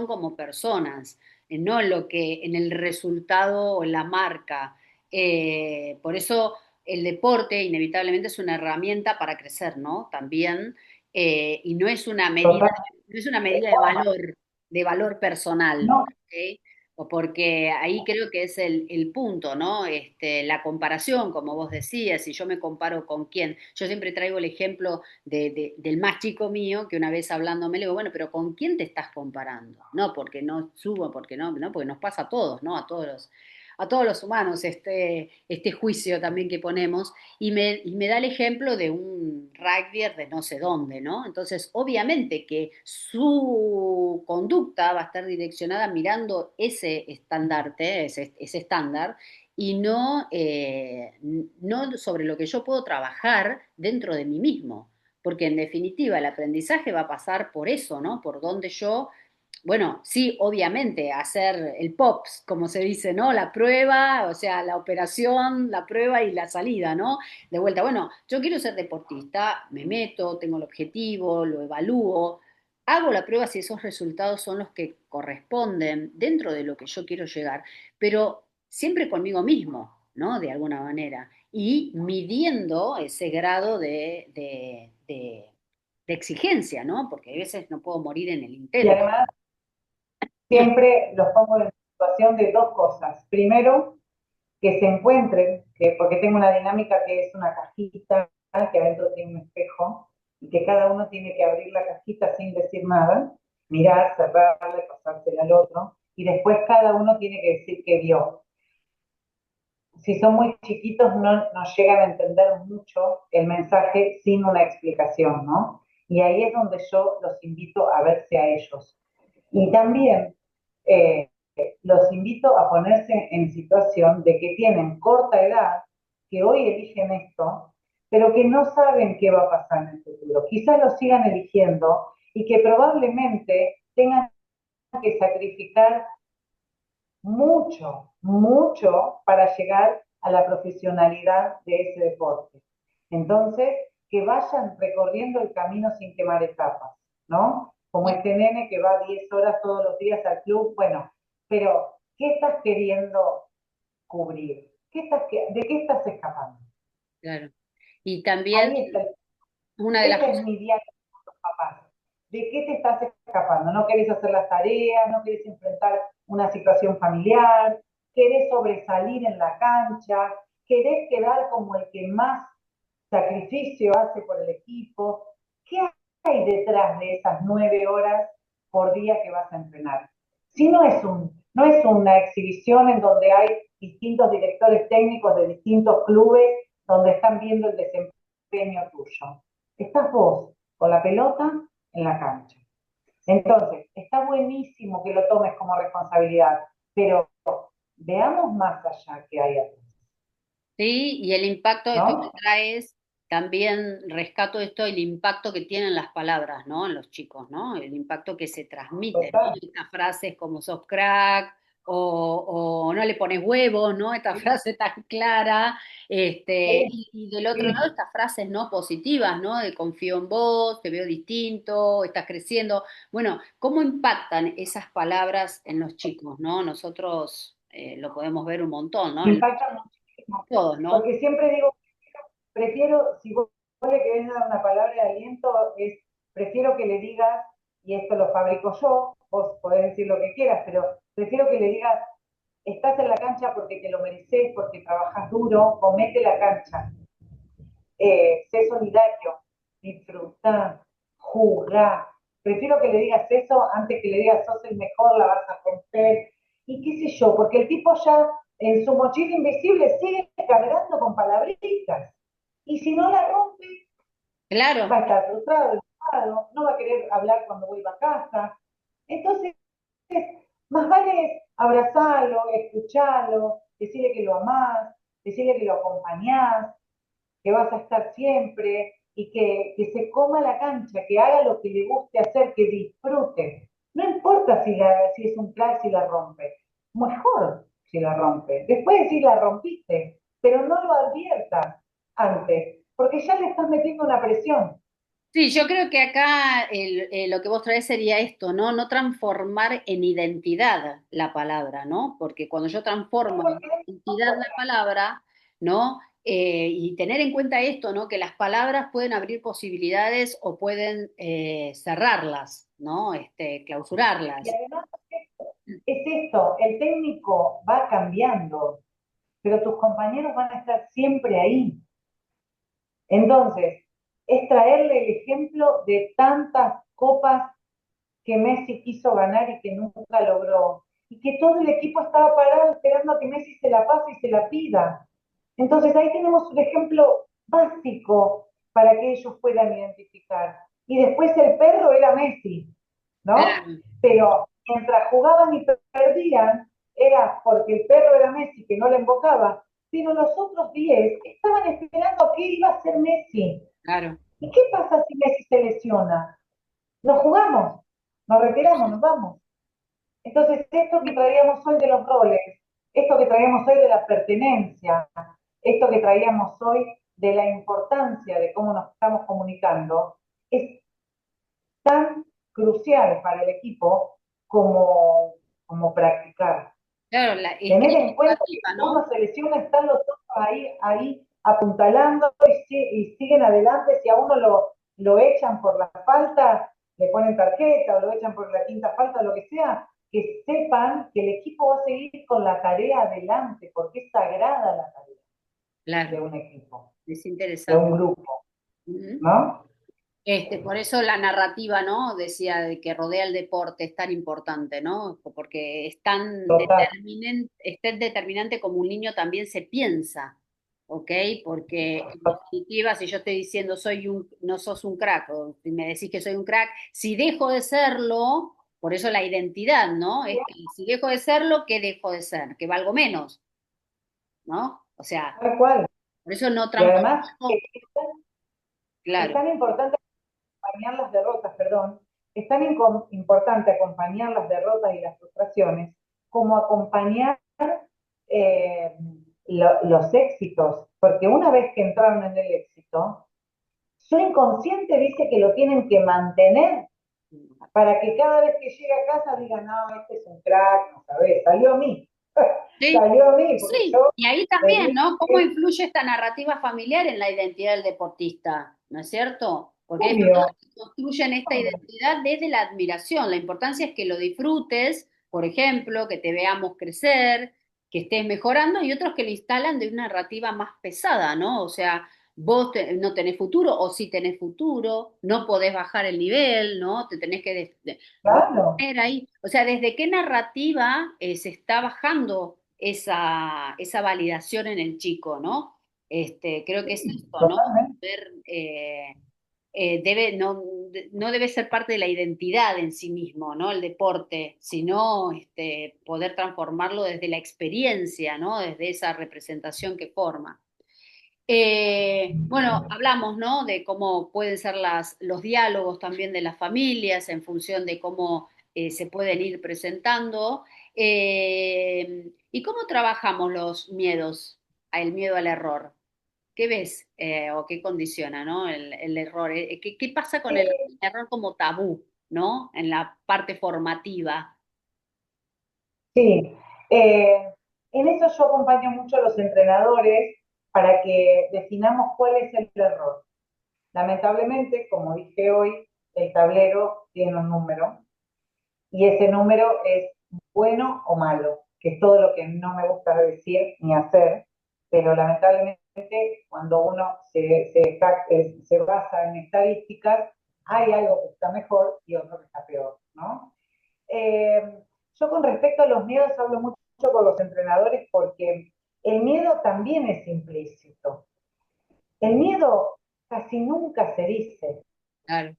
como personas, no en el resultado o en la marca. Por eso el deporte inevitablemente es una herramienta para crecer, ¿no? También, y no es una medida de valor personal, No, ¿ok? O porque ahí creo que es el punto, ¿no? La comparación, como vos decías, si yo me comparo con quién. Yo siempre traigo el ejemplo del más chico mío, que una vez hablándome le digo, bueno, pero ¿con quién te estás comparando? No, porque no subo, porque no, porque nos pasa a todos, ¿no? A todos los humanos este juicio también que ponemos, y me da el ejemplo de un rugbyer de no sé dónde, ¿no? Entonces, obviamente que su conducta va a estar direccionada mirando ese estandarte, ese estándar, y no sobre lo que yo puedo trabajar dentro de mí mismo, porque en definitiva el aprendizaje va a pasar por eso, ¿no? Por donde yo, bueno, sí, obviamente, hacer el POPS, como se dice, ¿no? La prueba, o sea, la operación, la prueba y la salida, ¿no? De vuelta, bueno, yo quiero ser deportista, me meto, tengo el objetivo, lo evalúo, hago la prueba si esos resultados son los que corresponden dentro de lo que yo quiero llegar, pero siempre conmigo mismo, ¿no? De alguna manera, y midiendo ese grado de exigencia, ¿no? Porque a veces no puedo morir en el y intento. además siempre los pongo en situación de dos cosas. Primero, que se encuentren, porque tengo una dinámica que es una cajita que adentro tiene un espejo y que cada uno tiene que abrir la cajita sin decir nada, mirar, cerrarla y pasársela al otro, y después cada uno tiene que decir qué vio. Si son muy chiquitos no llegan a entender mucho el mensaje sin una explicación, ¿no? Y ahí es donde yo los invito a verse a ellos. Y también eh, los invito a ponerse en situación de que tienen corta edad, que hoy eligen esto, pero que no saben qué va a pasar en el futuro. Quizás lo sigan eligiendo y que probablemente tengan que sacrificar mucho, mucho para llegar a la profesionalidad de ese deporte. Entonces, que vayan recorriendo el camino sin quemar etapas, ¿no? Como este nene que va 10 horas todos los días al club, bueno, pero ¿qué estás queriendo cubrir? ¿De qué estás escapando? Claro. Y también Ahí está, una de las ese es cosas, mi diario con los papás. ¿De qué te estás escapando? ¿No querés hacer las tareas? ¿No querés enfrentar una situación familiar? ¿Querés sobresalir en la cancha? ¿Querés quedar como el que más sacrificio hace por el equipo? ¿Qué hay detrás de esas 9 horas por día que vas a entrenar? Si no es una exhibición en donde hay distintos directores técnicos de distintos clubes donde están viendo el desempeño tuyo. Estás vos con la pelota en la cancha. Entonces, está buenísimo que lo tomes como responsabilidad, pero veamos más allá que hay atrás, Sí, y el impacto de esto que ¿no? traes, también rescato esto, el impacto que tienen las palabras, ¿no? En los chicos, ¿no? El impacto que se transmite, ¿no? Total. Estas frases como sos crack, o no le pones huevos, ¿no? Esta Sí, frase tan clara, sí, y del otro lado sí. estas frases, ¿no? Positivas, ¿no? De confío en vos, te veo distinto, estás creciendo. Bueno, ¿cómo impactan esas palabras en los chicos, ¿no? Nosotros lo podemos ver un montón, ¿no? En Impacta muchísimo. todos, ¿no? Porque siempre digo, prefiero, si vos le querés dar una palabra de aliento, prefiero que le digas, y esto lo fabrico yo, vos podés decir lo que quieras, pero prefiero que le digas, estás en la cancha porque te lo mereces, porque trabajas duro, comete la cancha. Sé solidario, disfrutar, jugar. Prefiero que le digas eso antes que le digas sos el mejor, la vas a romper. Y qué sé yo, porque el tipo ya en su mochila invisible sigue cargando con palabritas. Y si no la rompe, va Claro, a estar frustrado, enojado, no va a querer hablar cuando vuelva a casa. Entonces, más vale abrazarlo, escucharlo, decirle que lo amás, decirle que lo acompañás, que vas a estar siempre y que se coma la cancha, que haga lo que le guste hacer, que disfrute. No importa si es un crack, si la rompe. Mejor si la rompe. Después si la rompiste, pero no lo adviertas antes, porque ya le estás metiendo una presión. sí, yo creo que acá lo que vos traes sería esto, ¿no? No transformar en identidad la palabra, ¿no? Porque cuando yo transformo en Porque identidad la palabra, ¿no? Y tener en cuenta esto, ¿no? Que las palabras pueden abrir posibilidades o pueden cerrarlas, ¿no? y Clausurarlas. además es esto, el técnico va cambiando, pero tus compañeros van a estar siempre ahí. Entonces, es traerle el ejemplo de tantas copas que Messi quiso ganar y que nunca logró. Y que todo el equipo estaba parado esperando a que Messi se la pase y se la pida. Entonces ahí tenemos un ejemplo básico para que ellos puedan identificar. Y después el perro era Messi, ¿no? Claro, Pero mientras jugaban y perdían, era porque el perro era Messi, que no le invocaba, pero los otros 10 estaban esperando a qué iba a ser Messi. claro. ¿Y qué pasa si Messi se lesiona? Nos jugamos, nos retiramos, nos vamos. Entonces, esto que traíamos hoy de los roles, esto que traíamos hoy de la pertenencia, esto que traíamos hoy de la importancia de cómo nos estamos comunicando, es tan crucial para el equipo como practicar. Claro, la Tener en cuenta que educativa, si ¿no? uno se lesiona, están los otros ahí apuntalando y siguen adelante. Si a uno lo echan por la falta, le ponen tarjeta o lo echan por la quinta falta, lo que sea, que sepan que el equipo va a seguir con la tarea adelante, porque es sagrada la tarea de Claro, un equipo, es de interesante. un grupo, Ujú. ¿no? Por eso la narrativa, ¿no? Decía de que rodea el deporte es tan importante, ¿no? Porque es tan Total. es tan determinante como un niño también se piensa, ¿ok? Porque en definitiva, si yo estoy diciendo no sos un crack, o si me decís que soy un crack, si dejo de serlo, por eso la identidad, ¿no? Es que si dejo de serlo, ¿qué dejo de ser? Que valgo menos, ¿no? O sea, Tal cual. por eso no Y además, transformo, es claro, tan importante acompañar las derrotas, perdón, es tan importante acompañar las derrotas y las frustraciones como acompañar eh, los éxitos, porque una vez que entraron en el éxito, su inconsciente dice que lo tienen que mantener para que cada vez que llegue a casa digan, no, este es un crack, no sabes, salió a mí, sí. salió a mí, porque Sí, yo y ahí le también, di ¿no? ¿Cómo influye esta narrativa familiar en la identidad del deportista? ¿No es cierto? Porque hay obvio, personas que construyen esta obvio. identidad desde la admiración. La importancia es que lo disfrutes, por ejemplo, que te veamos crecer, que estés mejorando, y otros que lo instalan de una narrativa más pesada, ¿no? O sea, no tenés futuro, o sí tenés futuro, no podés bajar el nivel, ¿no? Te tenés que Claro, poner ahí. O sea, ¿desde qué narrativa se está bajando esa validación en el chico, ¿no? Creo que es sí, esto, ¿no? totalmente. Ver, no debe ser parte de la identidad en sí mismo, ¿no? El deporte, sino poder transformarlo desde la experiencia, ¿no? Desde esa representación que forma. Bueno, hablamos, ¿no? De cómo pueden ser los diálogos también de las familias en función de cómo se pueden ir presentando. ¿Y cómo trabajamos los miedos, el miedo al error? ¿Qué ves o qué condiciona, ¿no? El error. ¿Qué pasa con el Eh, error como tabú, ¿no? En la parte formativa. sí, en eso yo acompaño mucho a los entrenadores para que definamos cuál es el error. Lamentablemente, como dije hoy, el tablero tiene un número y ese número es bueno o malo, que es todo lo que no me gusta decir ni hacer, pero lamentablemente cuando uno se basa en estadísticas, hay algo que está mejor y otro que está peor, ¿no? Eh, yo con respecto a los miedos hablo mucho con los entrenadores porque el miedo también es implícito. El miedo casi nunca se dice. Claro,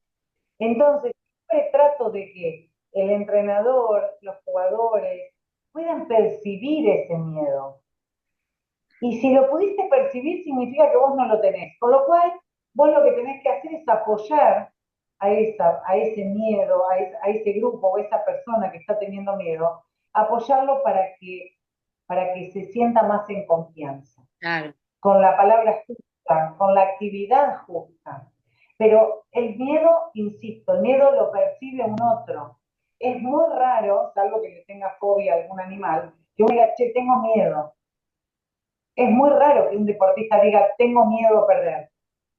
Entonces, siempre trato de que el entrenador, los jugadores, puedan percibir ese miedo. Y si lo pudiste percibir, significa que vos no lo tenés. Con lo cual, vos lo que tenés que hacer es apoyar a ese miedo, a ese grupo o a esa persona que está teniendo miedo, apoyarlo para que se sienta más en confianza claro, con la palabra justa, con la actividad justa. Pero el miedo, insisto, el miedo lo percibe un otro. Es muy raro, salvo que le tenga fobia a algún animal, que uno diga, che, tengo miedo. Es muy raro que un deportista diga, tengo miedo a perder.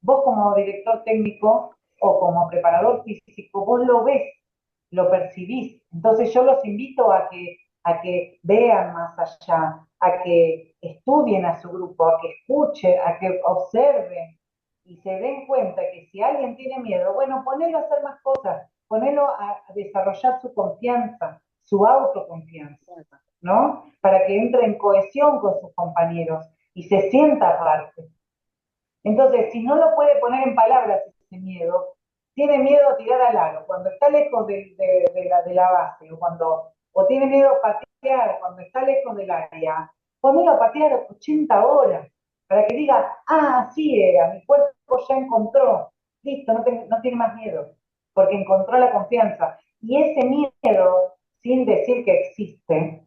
Vos como director técnico o como preparador físico, vos lo ves, lo percibís. Entonces yo los invito a que vean más allá, a que estudien a su grupo, a que escuchen, a que observen y se den cuenta que si alguien tiene miedo, bueno, ponelo a hacer más cosas, ponelo a desarrollar su confianza, su autoconfianza, ¿no? Para que entre en cohesión con sus compañeros y se sienta parte. Entonces, si no lo puede poner en palabras ese miedo, tiene miedo a tirar al aro, cuando está lejos de la base, o tiene miedo a patear cuando está lejos del área, ponelo a patear 80 horas, para que diga, ah, así era, mi cuerpo ya encontró, listo, no tiene más miedo, porque encontró la confianza. Y ese miedo, sin decir que existe,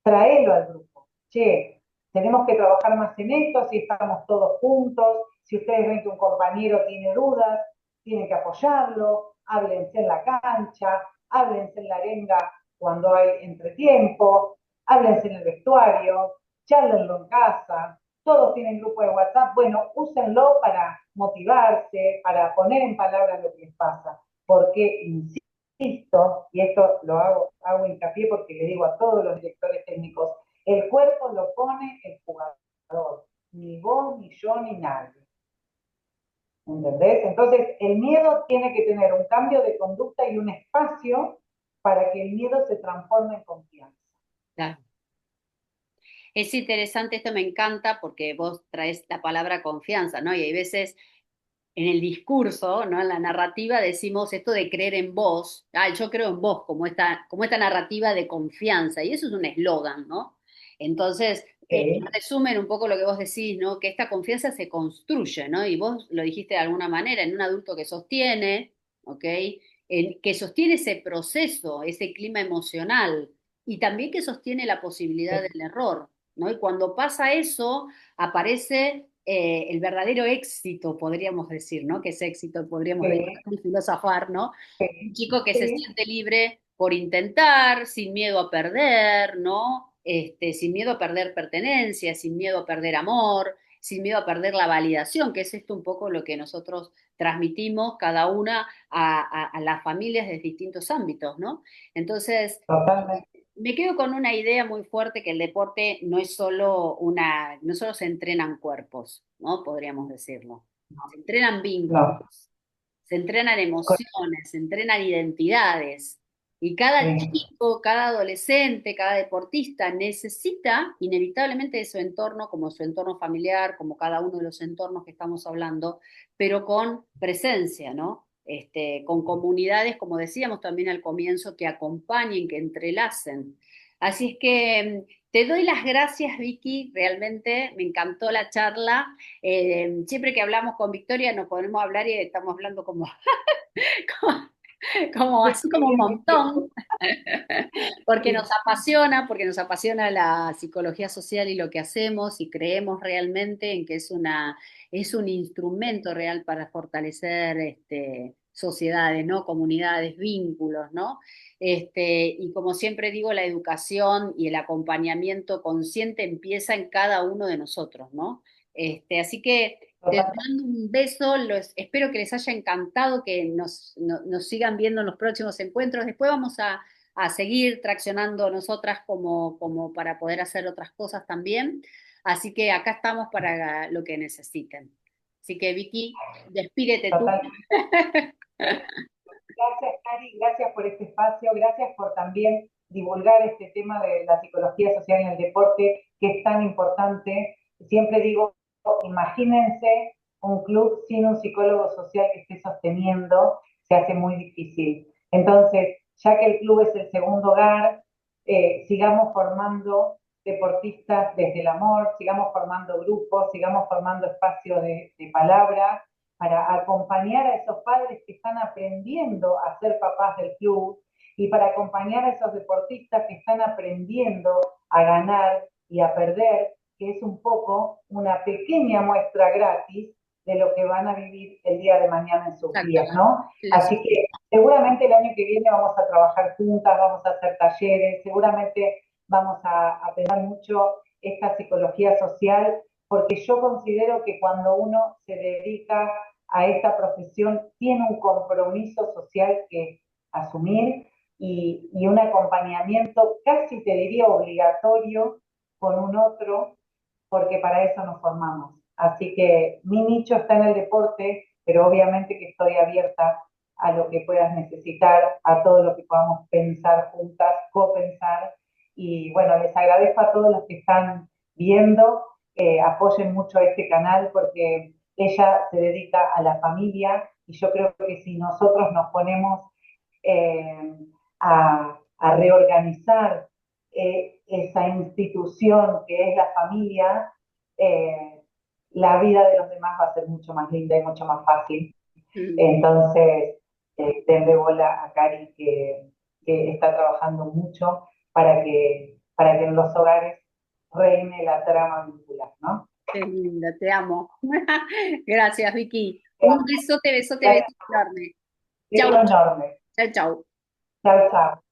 traelo al grupo. Che, tenemos que trabajar más en esto, así estamos todos juntos. Si ustedes ven que un compañero tiene dudas, tienen que apoyarlo, háblense en la cancha, háblense en la arenga cuando hay entretiempo, háblense en el vestuario, charlenlo en casa, todos tienen grupo de WhatsApp, bueno, úsenlo para motivarse, para poner en palabras lo que les pasa, porque, insisto, y esto lo hago hincapié porque le digo a todos los directores técnicos, el cuerpo lo pone el jugador, ni vos, ni yo, ni nadie. ¿Entendés? Entonces, el miedo tiene que tener un cambio de conducta y un espacio para que el miedo se transforme en confianza. claro. Es interesante, esto me encanta porque vos traes la palabra confianza, ¿no? Y hay veces en el discurso, ¿no? En la narrativa decimos esto de creer en vos, yo creo en vos, como esta narrativa de confianza, y eso es un eslogan, ¿no? Entonces, en Sí, resumen, un poco lo que vos decís, ¿no? Que esta confianza se construye, ¿no? Y vos lo dijiste de alguna manera, en un adulto que sostiene, ¿ok? Que sostiene ese proceso, ese clima emocional, y también que sostiene la posibilidad sí, del error, ¿no? Y cuando pasa eso, aparece el verdadero éxito, podríamos decir, ¿no? Que es éxito, podríamos decir, sí, filosofar, ¿no? Un chico que se sí, siente libre por intentar, sin miedo a perder, ¿no? Sin miedo a perder pertenencia, sin miedo a perder amor, sin miedo a perder la validación, que es esto un poco lo que nosotros transmitimos cada una a las familias de distintos ámbitos, ¿no? Entonces, totalmente, me quedo con una idea muy fuerte que el deporte no es solo no solo se entrenan cuerpos, ¿no? Podríamos decirlo. Se entrenan no, vínculos, se entrenan emociones, se entrenan identidades. Y cada sí, chico, cada adolescente, cada deportista necesita inevitablemente de su entorno, como su entorno familiar, como cada uno de los entornos que estamos hablando, pero con presencia, ¿no? Con comunidades, como decíamos también al comienzo, que acompañen, que entrelacen. Así es que te doy las gracias, Vicky, realmente me encantó la charla. Siempre que hablamos con Victoria nos ponemos a hablar y estamos hablando como, como, como sí, así como un sí, montón, sí, porque nos apasiona la psicología social y lo que hacemos y creemos realmente en que es un instrumento real para fortalecer sociedades, ¿no? Comunidades, vínculos, ¿no? Y como siempre digo, la educación y el acompañamiento consciente empieza en cada uno de nosotros, ¿no? Así que te total, mando un beso, espero que les haya encantado, que nos sigan viendo en los próximos encuentros. Después vamos a seguir traccionando nosotras como para poder hacer otras cosas también. Así que acá estamos para lo que necesiten. Así que Vicky, despídete tú. total. Gracias, Cari, gracias por este espacio, gracias por también divulgar este tema de la psicología social en el deporte, que es tan importante. Siempre digo, imagínense un club sin un psicólogo social que esté sosteniendo, se hace muy difícil. Entonces, ya que el club es el segundo hogar, sigamos formando deportistas desde el amor, sigamos formando grupos, sigamos formando espacios de palabra, para acompañar a esos padres que están aprendiendo a ser papás del club y para acompañar a esos deportistas que están aprendiendo a ganar y a perder, que es un poco una pequeña muestra gratis de lo que van a vivir el día de mañana en sus vidas, Exactamente. ¿no? Así que seguramente el año que viene vamos a trabajar juntas, vamos a hacer talleres, seguramente vamos a pensar mucho esta psicología social, porque yo considero que cuando uno se dedica a esta profesión tiene un compromiso social que asumir y un acompañamiento casi te diría obligatorio con un otro, porque para eso nos formamos. Así que mi nicho está en el deporte, pero obviamente que estoy abierta a lo que puedas necesitar, a todo lo que podamos pensar juntas, copensar. Y bueno, les agradezco a todos los que están viendo, apoyen mucho este canal porque ella se dedica a la familia y yo creo que si nosotros nos ponemos eh, a reorganizar esa institución que es la familia, eh, la vida de los demás va a ser mucho más linda y mucho más fácil. Mm. Entonces, denle bola a Cari que está trabajando mucho para que en los hogares reine la trama vincular, ¿no? Qué linda, te amo. Gracias, Vicky. Un Gracias, besote, besote, gracias, besote enorme. Chau, beso enorme. chau, chau. Chao, chao.